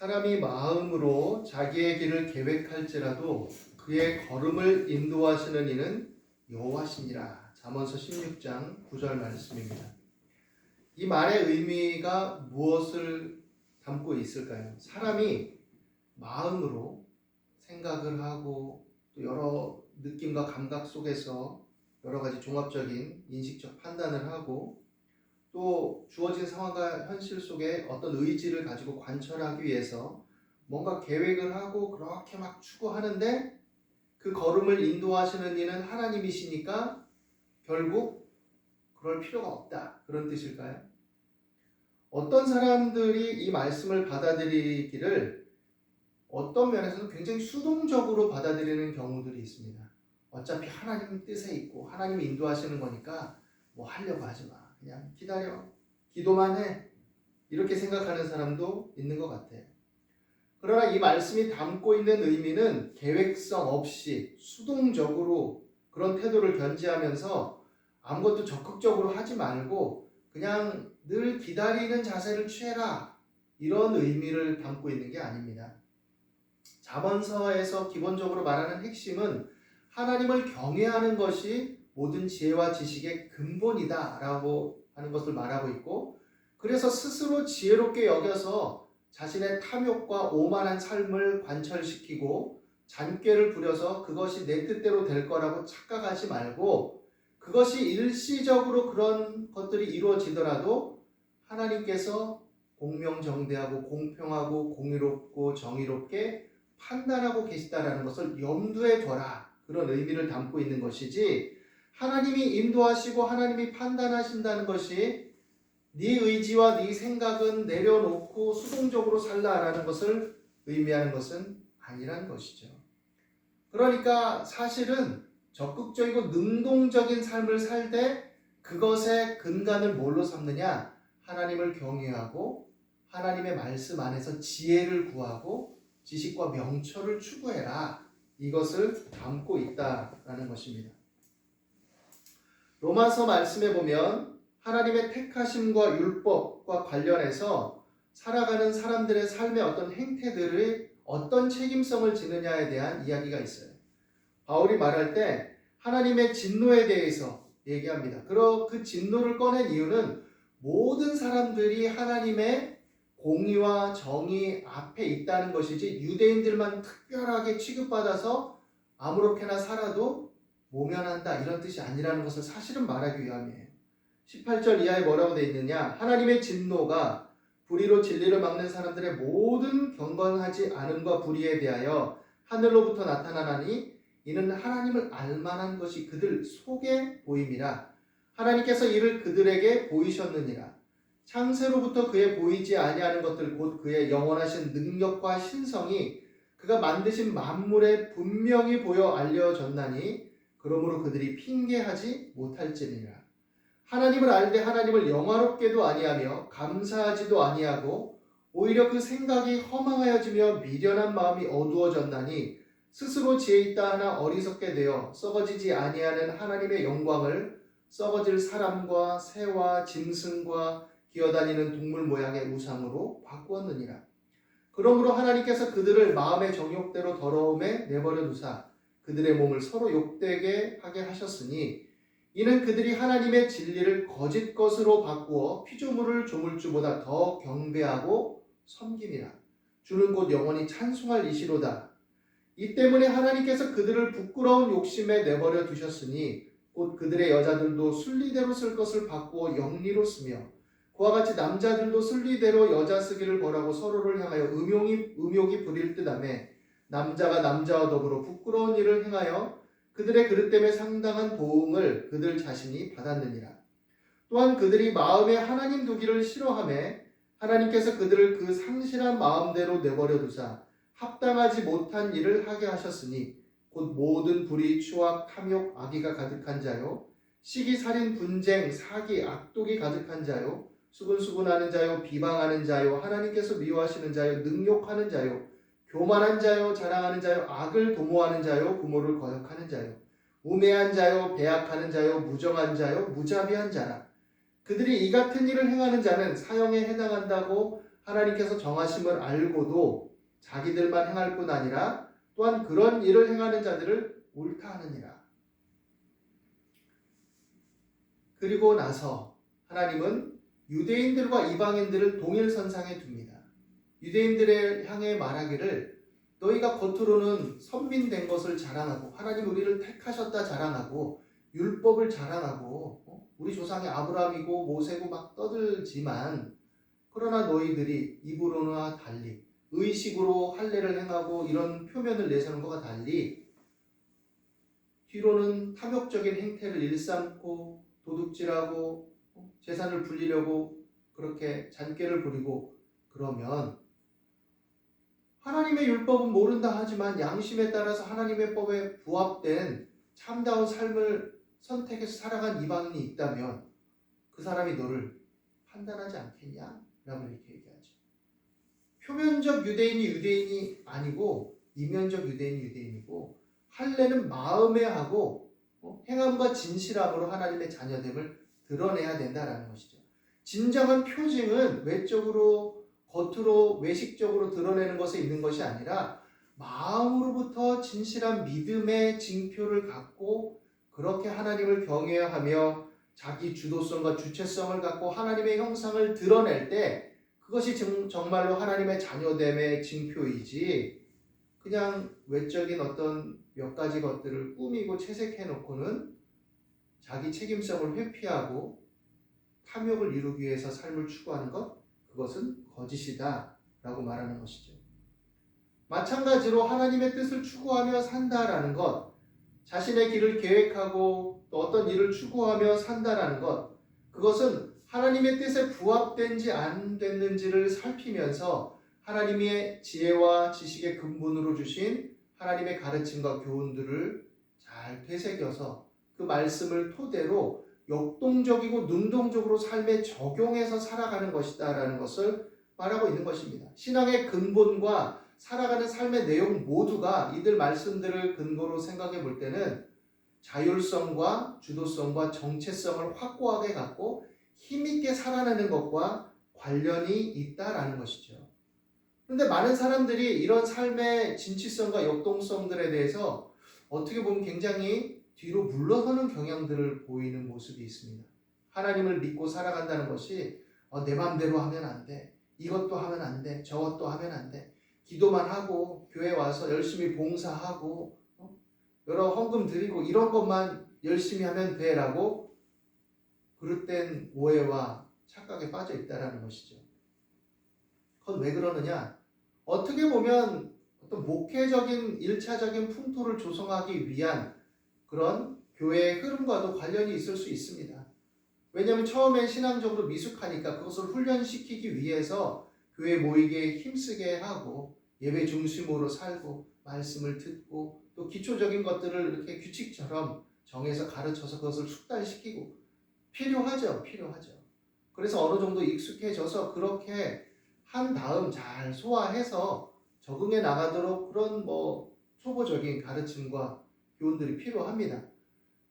사람이 마음으로 자기의 길을 계획할지라도 그의 걸음을 인도하시는 이는 여호와시니라. 잠언서 16장 9절 말씀입니다. 이 말의 의미가 무엇을 담고 있을까요? 사람이 마음으로 생각을 하고 또 여러 느낌과 감각 속에서 여러 가지 종합적인 인식적 판단을 하고 또 주어진 상황과 현실 속에 어떤 의지를 가지고 관철하기 위해서 뭔가 계획을 하고 그렇게 막 추구하는데 그 걸음을 인도하시는 이는 하나님이시니까 결국 그럴 필요가 없다. 그런 뜻일까요? 어떤 사람들이 이 말씀을 받아들이기를 어떤 면에서는 굉장히 수동적으로 받아들이는 경우들이 있습니다. 어차피 하나님 뜻에 있고 하나님이 인도하시는 거니까 뭐 하려고 하지 마. 그냥 기다려. 기도만 해. 이렇게 생각하는 사람도 있는 것 같아요. 그러나 이 말씀이 담고 있는 의미는 계획성 없이 수동적으로 그런 태도를 견지하면서 아무것도 적극적으로 하지 말고 그냥 늘 기다리는 자세를 취해라. 이런 의미를 담고 있는 게 아닙니다. 잠언서에서 기본적으로 말하는 핵심은 하나님을 경외하는 것이 모든 지혜와 지식의 근본이다 라고 하는 것을 말하고 있고, 그래서 스스로 지혜롭게 여겨서 자신의 탐욕과 오만한 삶을 관철시키고 잔꾀를 부려서 그것이 내 뜻대로 될 거라고 착각하지 말고, 그것이 일시적으로 그런 것들이 이루어지더라도 하나님께서 공명정대하고 공평하고 공의롭고 정의롭게 판단하고 계시다라는 것을 염두에 둬라. 그런 의미를 담고 있는 것이지, 하나님이 인도하시고 하나님이 판단하신다는 것이 네 의지와 네 생각은 내려놓고 수동적으로 살라라는 것을 의미하는 것은 아니란 것이죠. 그러니까 사실은 적극적이고 능동적인 삶을 살 때 그것의 근간을 뭘로 삼느냐? 하나님을 경외하고 하나님의 말씀 안에서 지혜를 구하고 지식과 명철을 추구해라. 이것을 담고 있다라는 것입니다. 로마서 말씀에 보면 하나님의 택하심과 율법과 관련해서 살아가는 사람들의 삶의 어떤 행태들의 어떤 책임성을 지느냐에 대한 이야기가 있어요. 바울이 말할 때 하나님의 진노에 대해서 얘기합니다. 그리고 그 진노를 꺼낸 이유는 모든 사람들이 하나님의 공의와 정의 앞에 있다는 것이지 유대인들만 특별하게 취급받아서 아무렇게나 살아도 모면한다 이런 뜻이 아니라는 것을 사실은 말하기 위함이에요. 18절 이하에 뭐라고 되어 있느냐? 하나님의 진노가 불의로 진리를 막는 사람들의 모든 경건하지 않음과 불의에 대하여 하늘로부터 나타나나니 이는 하나님을 알만한 것이 그들 속에 보임이라. 하나님께서 이를 그들에게 보이셨느니라. 창세로부터 그의 보이지 아니하는 것들 곧 그의 영원하신 능력과 신성이 그가 만드신 만물에 분명히 보여 알려졌나니 그러므로 그들이 핑계하지 못할지니라. 하나님을 알되 하나님을 영화롭게도 아니하며 감사하지도 아니하고 오히려 그 생각이 허망하여지며 미련한 마음이 어두워졌나니 스스로 지혜 있다 하나 어리석게 되어 썩어지지 아니하는 하나님의 영광을 썩어질 사람과 새와 짐승과 기어다니는 동물 모양의 우상으로 바꾸었느니라. 그러므로 하나님께서 그들을 마음의 정욕대로 더러움에 내버려 두사 그들의 몸을 서로 욕되게 하게 하셨으니 이는 그들이 하나님의 진리를 거짓 것으로 바꾸어 피조물을 조물주보다 더 경배하고 섬김이라. 주는 곧 영원히 찬송할 이시로다. 이 때문에 하나님께서 그들을 부끄러운 욕심에 내버려 두셨으니 곧 그들의 여자들도 순리대로 쓸 것을 바꾸어 영리로 쓰며 그와 같이 남자들도 순리대로 여자 쓰기를 벌하고 서로를 향하여 음욕이 부릴 듯하며 남자가 남자와 더불어 부끄러운 일을 행하여 그들의 그릇 때문에 상당한 보응을 그들 자신이 받았느니라. 또한 그들이 마음에 하나님 두기를 싫어하며 하나님께서 그들을 그 상실한 마음대로 내버려 두사 합당하지 못한 일을 하게 하셨으니 곧 모든 불의, 추악, 탐욕, 악의가 가득한 자요 시기, 살인, 분쟁, 사기, 악독이 가득한 자요 수근수근하는 자요 비방하는 자요 하나님께서 미워하시는 자요 능욕하는 자요 교만한 자요 자랑하는 자요 악을 도모하는 자요 부모를 거역하는 자요 우매한 자요 배약하는 자요 무정한 자요 무자비한 자라. 그들이 이 같은 일을 행하는 자는 사형에 해당한다고 하나님께서 정하심을 알고도 자기들만 행할 뿐 아니라 또한 그런 일을 행하는 자들을 옳다 하느니라. 그리고 나서 하나님은 유대인들과 이방인들을 동일선상에 둡니다. 유대인들을 향해 말하기를 너희가 겉으로는 선민된 것을 자랑하고 하나님 우리를 택하셨다 자랑하고 율법을 자랑하고 우리 조상이 아브라함이고 모세고 막 떠들지만 그러나 너희들이 입으로나 달리 의식으로 할례를 행하고 이런 표면을 내세우는 것과 달리 뒤로는 탐욕적인 행태를 일삼고 도둑질하고 재산을 불리려고 그렇게 잔꾀를 부리고 그러면 하나님의 율법은 모른다 하지만 양심에 따라서 하나님의 법에 부합된 참다운 삶을 선택해서 살아간 이방인이 있다면 그 사람이 너를 판단하지 않겠냐? 라고 이렇게 얘기하죠. 표면적 유대인이 유대인이 아니고 이면적 유대인이 유대인이고 할례는 마음에 하고 행함과 진실함으로 하나님의 자녀됨을 드러내야 된다라는 것이죠. 진정한 표징은 외적으로 겉으로 외식적으로 드러내는 것에 있는 것이 아니라 마음으로부터 진실한 믿음의 징표를 갖고 그렇게 하나님을 경외하며 자기 주도성과 주체성을 갖고 하나님의 형상을 드러낼 때 그것이 정말로 하나님의 자녀됨의 징표이지 그냥 외적인 어떤 몇 가지 것들을 꾸미고 채색해 놓고는 자기 책임성을 회피하고 탐욕을 이루기 위해서 삶을 추구하는 것, 그것은 거짓이다 라고 말하는 것이죠. 마찬가지로 하나님의 뜻을 추구하며 산다라는 것, 자신의 길을 계획하고 또 어떤 일을 추구하며 산다라는 것, 그것은 하나님의 뜻에 부합된지 안 됐는지를 살피면서 하나님의 지혜와 지식의 근본으로 주신 하나님의 가르침과 교훈들을 잘 되새겨서 그 말씀을 토대로 역동적이고 능동적으로 삶에 적용해서 살아가는 것이다 라는 것을 말하고 있는 것입니다. 신앙의 근본과 살아가는 삶의 내용 모두가 이들 말씀들을 근거로 생각해 볼 때는 자율성과 주도성과 정체성을 확고하게 갖고 힘있게 살아내는 것과 관련이 있다라는 것이죠. 그런데 많은 사람들이 이런 삶의 진취성과 역동성들에 대해서 어떻게 보면 굉장히 뒤로 물러서는 경향들을 보이는 모습이 있습니다. 하나님을 믿고 살아간다는 것이 내 맘대로 하면 안 돼. 이것도 하면 안 돼. 저것도 하면 안 돼. 기도만 하고 교회 와서 열심히 봉사하고 여러 헌금 드리고 이런 것만 열심히 하면 돼라고 그릇된 오해와 착각에 빠져 있다라는 것이죠. 그건 왜 그러느냐? 어떻게 보면 어떤 목회적인 1차적인 풍토를 조성하기 위한 그런 교회의 흐름과도 관련이 있을 수 있습니다. 왜냐하면 처음엔 신앙적으로 미숙하니까 그것을 훈련시키기 위해서 교회 모이게 힘쓰게 하고 예배 중심으로 살고 말씀을 듣고 또 기초적인 것들을 이렇게 규칙처럼 정해서 가르쳐서 그것을 숙달시키고 필요하죠. 그래서 어느 정도 익숙해져서 그렇게 한 다음 잘 소화해서 적응해 나가도록 그런 초보적인 가르침과 교훈들이 필요합니다.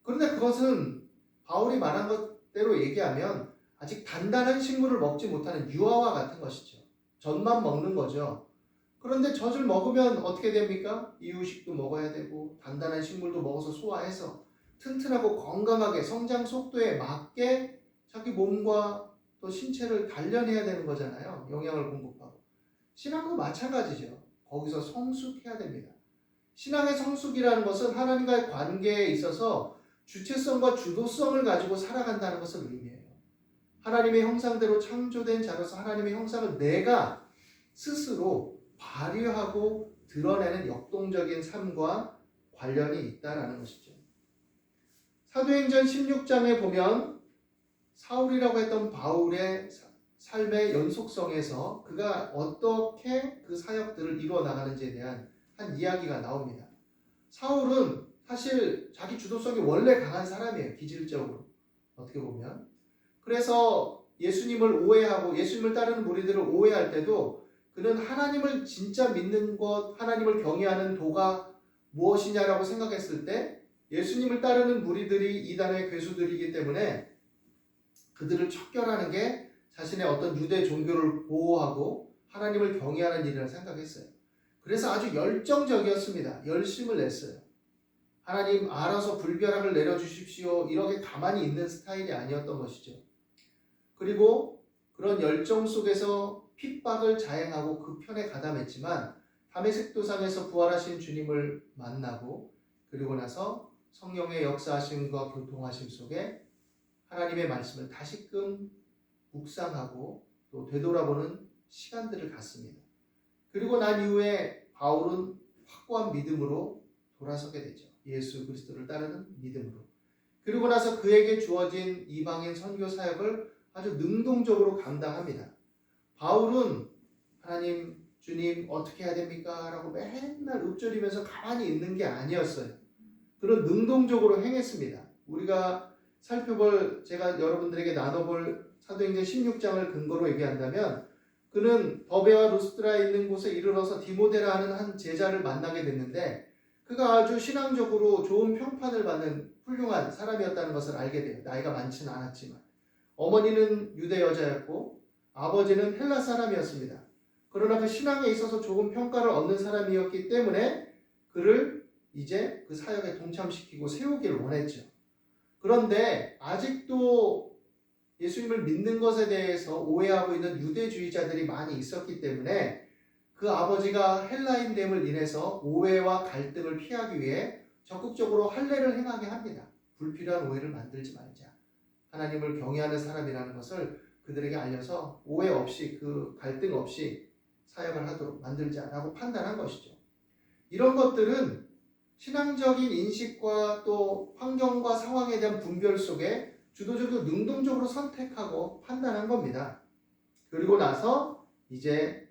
그런데 그것은 바울이 말한 것대로 얘기하면 아직 단단한 식물을 먹지 못하는 유아와 같은 것이죠. 젖만 먹는 거죠. 그런데 젖을 먹으면 어떻게 됩니까? 이유식도 먹어야 되고 단단한 식물도 먹어서 소화해서 튼튼하고 건강하게 성장 속도에 맞게 자기 몸과 또 신체를 단련해야 되는 거잖아요. 영양을 공급하고. 신앙도 마찬가지죠. 거기서 성숙해야 됩니다. 신앙의 성숙이라는 것은 하나님과의 관계에 있어서 주체성과 주도성을 가지고 살아간다는 것을 의미해요. 하나님의 형상대로 창조된 자로서 하나님의 형상을 내가 스스로 발휘하고 드러내는 역동적인 삶과 관련이 있다는 것이죠. 사도행전 16장에 보면 사울이라고 했던 바울의 삶의 연속성에서 그가 어떻게 그 사역들을 이루어 나가는지에 대한 한 이야기가 나옵니다. 사울은 사실 자기 주도성이 원래 강한 사람이에요. 기질적으로 어떻게 보면. 그래서 예수님을 오해하고 예수님을 따르는 무리들을 오해할 때도 그는 하나님을 진짜 믿는 것, 하나님을 경외하는 도가 무엇이냐라고 생각했을 때 예수님을 따르는 무리들이 이단의 괴수들이기 때문에 그들을 척결하는 게 자신의 어떤 유대 종교를 보호하고 하나님을 경외하는 일이라 생각했어요. 그래서 아주 열정적이었습니다. 열심을 냈어요. 하나님 알아서 불벼락을 내려주십시오. 이렇게 가만히 있는 스타일이 아니었던 것이죠. 그리고 그런 열정 속에서 핍박을 자행하고 그 편에 가담했지만 다메섹 도상에서 부활하신 주님을 만나고 그리고 나서 성령의 역사하심과 교통하심 속에 하나님의 말씀을 다시금 묵상하고 또 되돌아보는 시간들을 갖습니다. 그리고 난 이후에 바울은 확고한 믿음으로 돌아서게 되죠. 예수 그리스도를 따르는 믿음으로. 그리고 나서 그에게 주어진 이방인 선교 사역을 아주 능동적으로 감당합니다. 바울은 하나님, 주님 어떻게 해야 됩니까? 라고 맨날 읊조리면서 가만히 있는 게 아니었어요. 그런 능동적으로 행했습니다. 우리가 제가 여러분들에게 나눠볼 사도행전 16장을 근거로 얘기한다면 그는 더베와 루스드라에 있는 곳에 이르러서 디모데라 하는 한 제자를 만나게 됐는데 그가 아주 신앙적으로 좋은 평판을 받는 훌륭한 사람이었다는 것을 알게 돼요. 나이가 많지는 않았지만. 어머니는 유대 여자였고 아버지는 헬라 사람이었습니다. 그러나 그 신앙에 있어서 좋은 평가를 얻는 사람이었기 때문에 그를 이제 그 사역에 동참시키고 세우기를 원했죠. 그런데 아직도 예수님을 믿는 것에 대해서 오해하고 있는 유대주의자들이 많이 있었기 때문에 그 아버지가 헬라인됨을 인해서 오해와 갈등을 피하기 위해 적극적으로 할례를 행하게 합니다. 불필요한 오해를 만들지 말자. 하나님을 경외하는 사람이라는 것을 그들에게 알려서 오해 없이 그 갈등 없이 사역을 하도록 만들자라고 판단한 것이죠. 이런 것들은 신앙적인 인식과 또 환경과 상황에 대한 분별 속에 주도적으로 능동적으로 선택하고 판단한 겁니다. 그리고 나서 이제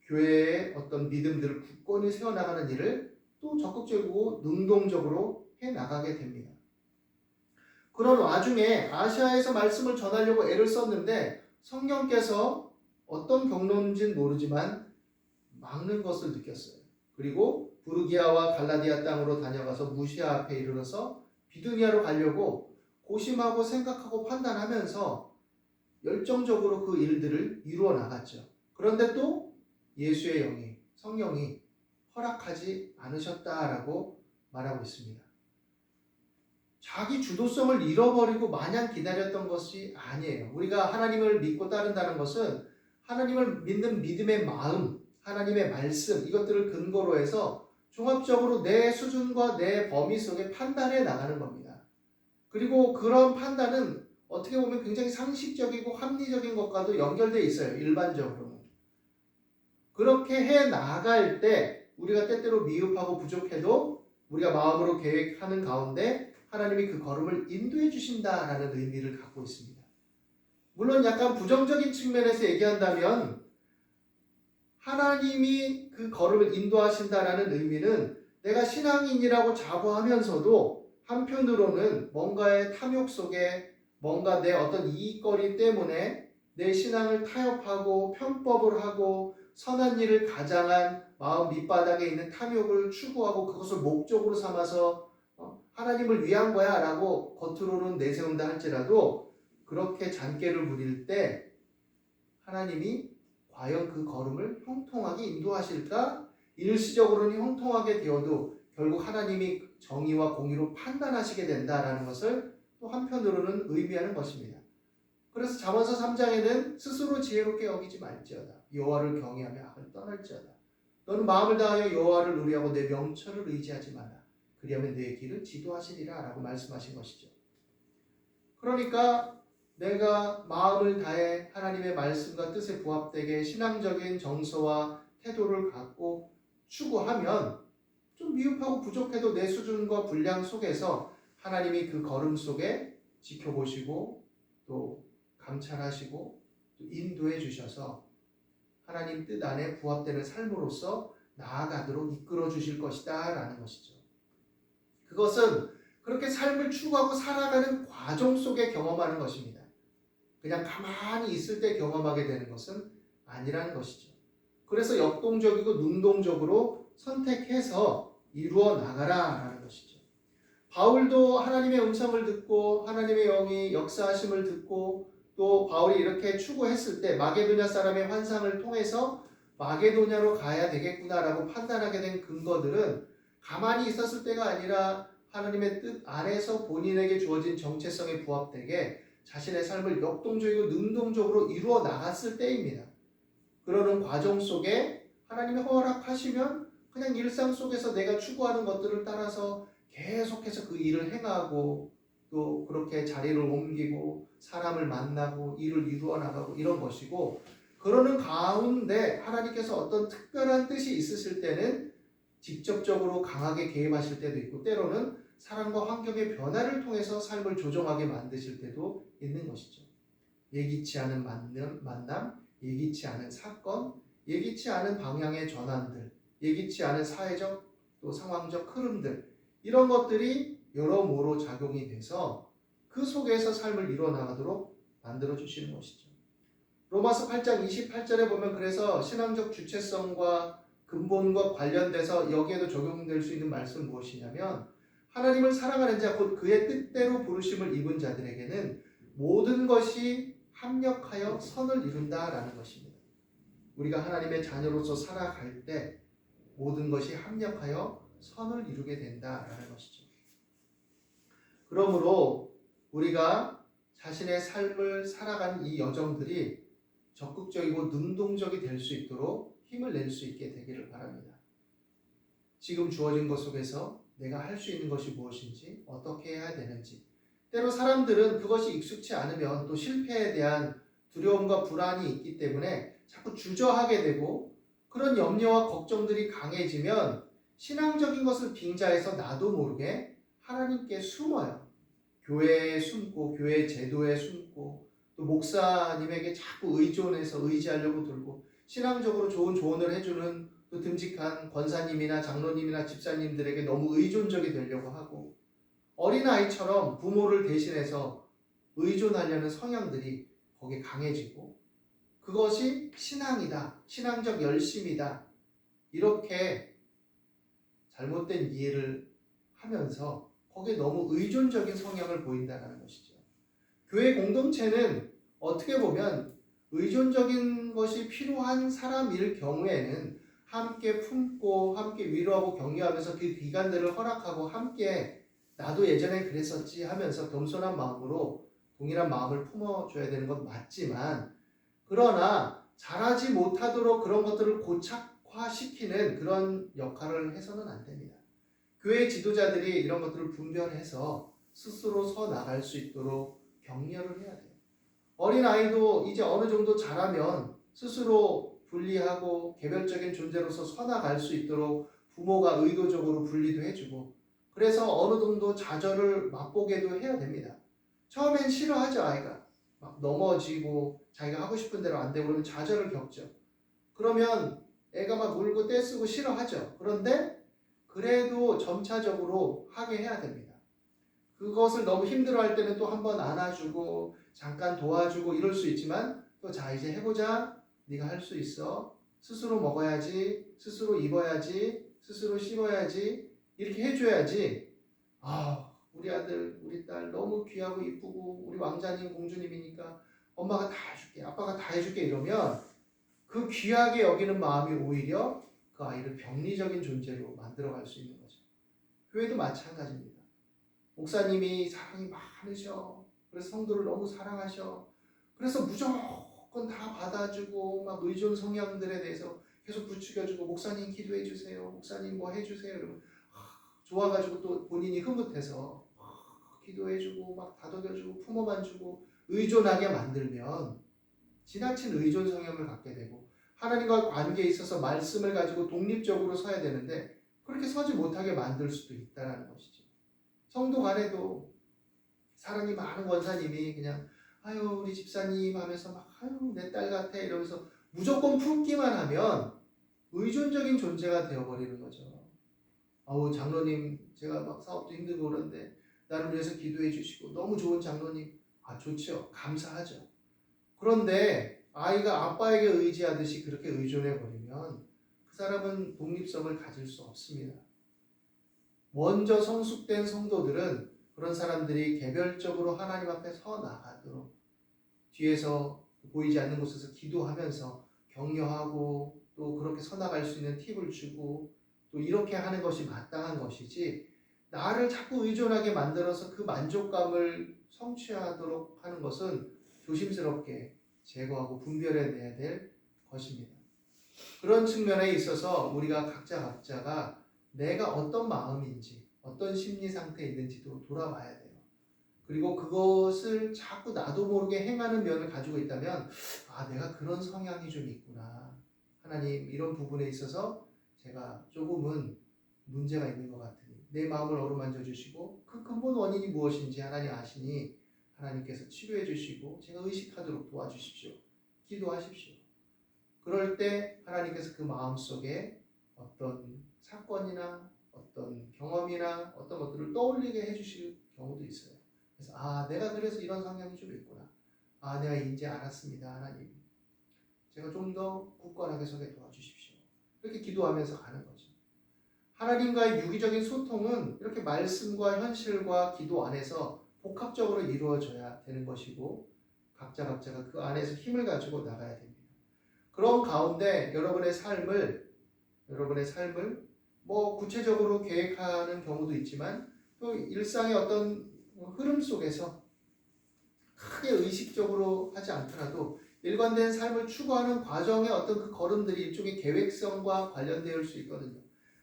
교회의 어떤 믿음들을 굳건히 세워나가는 일을 또 적극적이고 능동적으로 해나가게 됩니다. 그런 와중에 아시아에서 말씀을 전하려고 애를 썼는데 성령께서 어떤 경로인지는 모르지만 막는 것을 느꼈어요. 그리고 부르기아와 갈라디아 땅으로 다녀가서 무시아 앞에 이르러서 비두니아로 가려고 고심하고 생각하고 판단하면서 열정적으로 그 일들을 이루어 나갔죠. 그런데 또 예수의 영이, 성령이 허락하지 않으셨다라고 말하고 있습니다. 자기 주도성을 잃어버리고 마냥 기다렸던 것이 아니에요. 우리가 하나님을 믿고 따른다는 것은 하나님을 믿는 믿음의 마음, 하나님의 말씀, 이것들을 근거로 해서 종합적으로 내 수준과 내 범위 속에 판단해 나가는 겁니다. 그리고 그런 판단은 어떻게 보면 굉장히 상식적이고 합리적인 것과도 연결되어 있어요. 일반적으로는. 그렇게 해 나갈 때 우리가 때때로 미흡하고 부족해도 우리가 마음으로 계획하는 가운데 하나님이 그 걸음을 인도해 주신다라는 의미를 갖고 있습니다. 물론 약간 부정적인 측면에서 얘기한다면 하나님이 그 걸음을 인도하신다라는 의미는 내가 신앙인이라고 자부하면서도 한편으로는 뭔가의 탐욕 속에 뭔가 내 어떤 이익거리 때문에 내 신앙을 타협하고 편법을 하고 선한 일을 가장한 마음 밑바닥에 있는 탐욕을 추구하고 그것을 목적으로 삼아서 하나님을 위한 거야 라고 겉으로는 내세운다 할지라도 그렇게 잔꾀를 부릴 때 하나님이 과연 그 걸음을 형통하게 인도하실까? 일시적으로는 형통하게 되어도 결국 하나님이 정의와 공의로 판단하시게 된다라는 것을 또 한편으로는 의미하는 것입니다. 그래서 잠언서 3장에는 스스로 지혜롭게 여기지 말지어다. 여호와를 경외하며 악을 떠날지어다. 너는 마음을 다하여 여호와를 의뢰하고 내 명철을 의지하지 마라. 그리하면 내 길을 지도하시리라 라고 말씀하신 것이죠. 그러니까 내가 마음을 다해 하나님의 말씀과 뜻에 부합되게 신앙적인 정서와 태도를 갖고 추구하면 좀 미흡하고 부족해도 내 수준과 분량 속에서 하나님이 그 걸음 속에 지켜보시고 또 감찰하시고 또 인도해 주셔서 하나님 뜻 안에 부합되는 삶으로서 나아가도록 이끌어 주실 것이다 라는 것이죠. 그것은 그렇게 삶을 추구하고 살아가는 과정 속에 경험하는 것입니다. 그냥 가만히 있을 때 경험하게 되는 것은 아니라는 것이죠. 그래서 역동적이고 능동적으로 선택해서 이루어 나가라라는 것이죠. 바울도 하나님의 음성을 듣고 하나님의 영이 역사하심을 듣고 또 바울이 이렇게 추구했을 때 마게도냐 사람의 환상을 통해서 마게도냐로 가야 되겠구나라고 판단하게 된 근거들은 가만히 있었을 때가 아니라 하나님의 뜻 안에서 본인에게 주어진 정체성에 부합되게 자신의 삶을 역동적이고 능동적으로 이루어 나갔을 때입니다. 그러는 과정 속에 하나님이 허락하시면 그냥 일상 속에서 내가 추구하는 것들을 따라서 계속해서 그 일을 행하고 또 그렇게 자리를 옮기고 사람을 만나고 일을 이루어 나가고 이런 것이고, 그러는 가운데 하나님께서 어떤 특별한 뜻이 있으실 때는 직접적으로 강하게 개입하실 때도 있고, 때로는 사람과 환경의 변화를 통해서 삶을 조정하게 만드실 때도 있는 것이죠. 예기치 않은 만남, 예기치 않은 사건, 예기치 않은 방향의 전환들, 예기치 않은 사회적 또 상황적 흐름들, 이런 것들이 여러모로 작용이 돼서 그 속에서 삶을 이루어나가도록 만들어주시는 것이죠. 로마서 8장 28절에 보면 그래서 신앙적 주체성과 근본과 관련돼서 여기에도 적용될 수 있는 말씀은 무엇이냐면, 하나님을 사랑하는 자, 곧 그의 뜻대로 부르심을 입은 자들에게는 모든 것이 합력하여 선을 이룬다라는 것입니다. 우리가 하나님의 자녀로서 살아갈 때 모든 것이 합력하여 선을 이루게 된다라는 것이죠. 그러므로 우리가 자신의 삶을 살아가는 이 여정들이 적극적이고 능동적이 될 수 있도록 힘을 낼 수 있게 되기를 바랍니다. 지금 주어진 것 속에서 내가 할 수 있는 것이 무엇인지, 어떻게 해야 되는지, 때로 사람들은 그것이 익숙치 않으면 또 실패에 대한 두려움과 불안이 있기 때문에 자꾸 주저하게 되고, 그런 염려와 걱정들이 강해지면 신앙적인 것을 빙자해서 나도 모르게 하나님께 숨어요. 교회에 숨고, 교회 제도에 숨고, 또 목사님에게 자꾸 의존해서 의지하려고 들고, 신앙적으로 좋은 조언을 해주는 또 듬직한 권사님이나 장로님이나 집사님들에게 너무 의존적이 되려고 하고, 어린아이처럼 부모를 대신해서 의존하려는 성향들이 거기에 강해지고, 그것이 신앙이다, 신앙적 열심이다, 이렇게 잘못된 이해를 하면서 거기에 너무 의존적인 성향을 보인다는 것이죠. 교회 공동체는 어떻게 보면 의존적인 것이 필요한 사람일 경우에는 함께 품고 함께 위로하고 격려하면서 그 기간들을 허락하고 함께 나도 예전에 그랬었지 하면서 겸손한 마음으로 동일한 마음을 품어줘야 되는 건 맞지만, 그러나 잘하지 못하도록 그런 것들을 고착화시키는 그런 역할을 해서는 안 됩니다. 교회 지도자들이 이런 것들을 분별해서 스스로 서 나갈 수 있도록 격려를 해야 돼요. 어린아이도 이제 어느 정도 자라면 스스로 분리하고 개별적인 존재로서 서 나갈 수 있도록 부모가 의도적으로 분리도 해주고, 그래서 어느 정도 좌절을 맛보게도 해야 됩니다. 처음엔 싫어하죠. 아이가 막 넘어지고 자기가 하고 싶은 대로 안 되고 그러면 좌절을 겪죠. 그러면 애가 막 물고 떼쓰고 싫어하죠. 그런데 그래도 점차적으로 하게 해야 됩니다. 그것을 너무 힘들어할 때는 또 한번 안아주고 잠깐 도와주고 이럴 수 있지만, 또 자 이제 해보자, 네가 할 수 있어, 스스로 먹어야지, 스스로 입어야지, 스스로 씹어야지, 이렇게 해줘야지, 우리 아들 우리 딸 너무 귀하고 이쁘고 우리 왕자님 공주님이니까 엄마가 다 해줄게, 아빠가 다 해줄게, 이러면 그 귀하게 여기는 마음이 오히려 그 아이를 병리적인 존재로 만들어갈 수 있는 거죠. 교회도 마찬가지입니다. 목사님이 사랑이 많으셔. 그래서 성도를 너무 사랑하셔. 그래서 무조건 다 받아주고 막 의존 성향들에 대해서 계속 부추겨주고, 목사님 기도해 주세요, 목사님 뭐 해주세요, 이러면 좋아가지고 또 본인이 흐뭇해서 기도해주고 막 다독여주고 품어만 주고 의존하게 만들면 지나친 의존 성향을 갖게 되고, 하나님과 관계에 있어서 말씀을 가지고 독립적으로 서야 되는데 그렇게 서지 못하게 만들 수도 있다는 것이죠. 성도 간에도 사랑이 많은 권사님이 그냥 아유 우리 집사님 하면서 막 아유 내 딸 같아 이러면서 무조건 품기만 하면 의존적인 존재가 되어버리는 거죠. 아우 장로님 제가 막 사업도 힘들고 그런데 나를 위해서 기도해 주시고 너무 좋은 장로님, 좋죠, 감사하죠. 그런데 아이가 아빠에게 의지하듯이 그렇게 의존해 버리면 그 사람은 독립성을 가질 수 없습니다. 먼저 성숙된 성도들은 그런 사람들이 개별적으로 하나님 앞에 서 나가도록 뒤에서 보이지 않는 곳에서 기도하면서 격려하고 또 그렇게 서나갈 수 있는 팁을 주고 또 이렇게 하는 것이 마땅한 것이지, 나를 자꾸 의존하게 만들어서 그 만족감을 성취하도록 하는 것은 조심스럽게 제거하고 분별해내야 될 것입니다. 그런 측면에 있어서 우리가 각자가 내가 어떤 마음인지 어떤 심리 상태에 있는지도 돌아봐야 돼요. 그리고 그것을 자꾸 나도 모르게 행하는 면을 가지고 있다면, 내가 그런 성향이 좀 있구나, 하나님 이런 부분에 있어서 제가 조금은 문제가 있는 것 같으니 내 마음을 어루만져 주시고 그 근본 원인이 무엇인지 하나님 아시니 하나님께서 치료해 주시고 제가 의식하도록 도와주십시오. 기도하십시오. 그럴 때 하나님께서 그 마음속에 어떤 사건이나 어떤 경험이나 어떤 것들을 떠올리게 해주실 경우도 있어요. 그래서 내가 그래서 이런 성향이 좀 있구나. 내가 이제 알았습니다. 하나님, 제가 좀 더 굳건하게 서게 도와주십시오. 이렇게 기도하면서 가는 거죠. 하나님과의 유기적인 소통은 이렇게 말씀과 현실과 기도 안에서 복합적으로 이루어져야 되는 것이고, 각자가 그 안에서 힘을 가지고 나가야 됩니다. 그런 가운데 여러분의 삶을 구체적으로 계획하는 경우도 있지만 또 일상의 어떤 흐름 속에서 크게 의식적으로 하지 않더라도 일관된 삶을 추구하는 과정의 어떤 그 걸음들이 일종의 계획성과 관련되어 수 있거든요.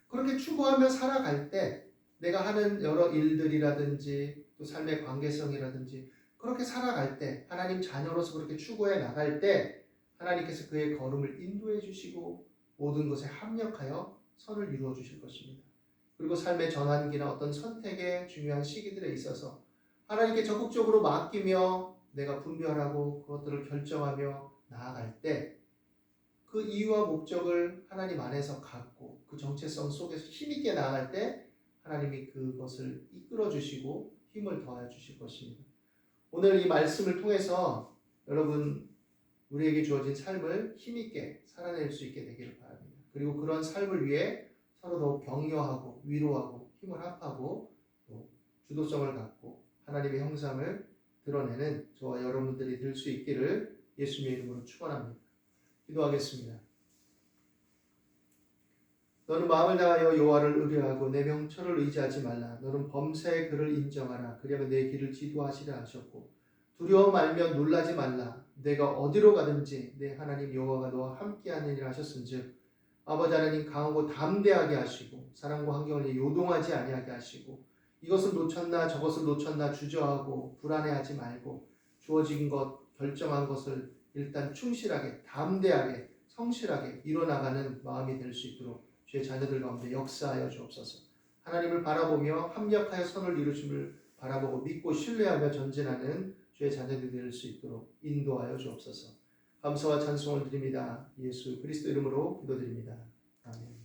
그렇게 추구하며 살아갈 때 내가 하는 여러 일들이라든지 또 삶의 관계성이라든지 그렇게 살아갈 때, 하나님 자녀로서 그렇게 추구해 나갈 때 하나님께서 그의 걸음을 인도해 주시고 모든 것에 합력하여 선을 이루어 주실 것입니다. 그리고 삶의 전환기나 어떤 선택의 중요한 시기들에 있어서 하나님께 적극적으로 맡기며 내가 분별하고 그것들을 결정하며 나아갈 때 그 이유와 목적을 하나님 안에서 갖고 그 정체성 속에서 힘있게 나아갈 때 하나님이 그것을 이끌어 주시고 힘을 더하여 주실 것입니다. 오늘 이 말씀을 통해서 여러분, 우리에게 주어진 삶을 힘있게 살아낼 수 있게 되기를 바랍니다. 그리고 그런 삶을 위해 서로 더욱 격려하고 위로하고 힘을 합하고 또 주도성을 갖고 하나님의 형상을 드러내는 저와 여러분들이 될 수 있기를 예수님의 이름으로 축원합니다. 기도하겠습니다. 너는 마음을 다하여 여호와를 의뢰하고 내 명철을 의지하지 말라. 너는 범사의 그를 인정하라. 그리하면 내 길을 지도하시라 하셨고, 두려워 말며 놀라지 말라. 내가 어디로 가든지 내 하나님 여호와가 너와 함께하느니라 하셨은즉, 아버지 하나님 강하고 담대하게 하시고 사랑과 환경을 요동하지 아니하게 하시고 이것을 놓쳤나 저것을 놓쳤나 주저하고 불안해하지 말고 주어진 것, 결정한 것을 일단 충실하게 담대하게 성실하게 이뤄나가는 마음이 될 수 있도록 주의 자녀들 가운데 역사하여 주옵소서. 하나님을 바라보며 합력하여 선을 이루심을 바라보고 믿고 신뢰하며 전진하는 주의 자녀들이 될 수 있도록 인도하여 주옵소서. 감사와 찬송을 드립니다. 예수 그리스도 이름으로 기도드립니다. 아멘.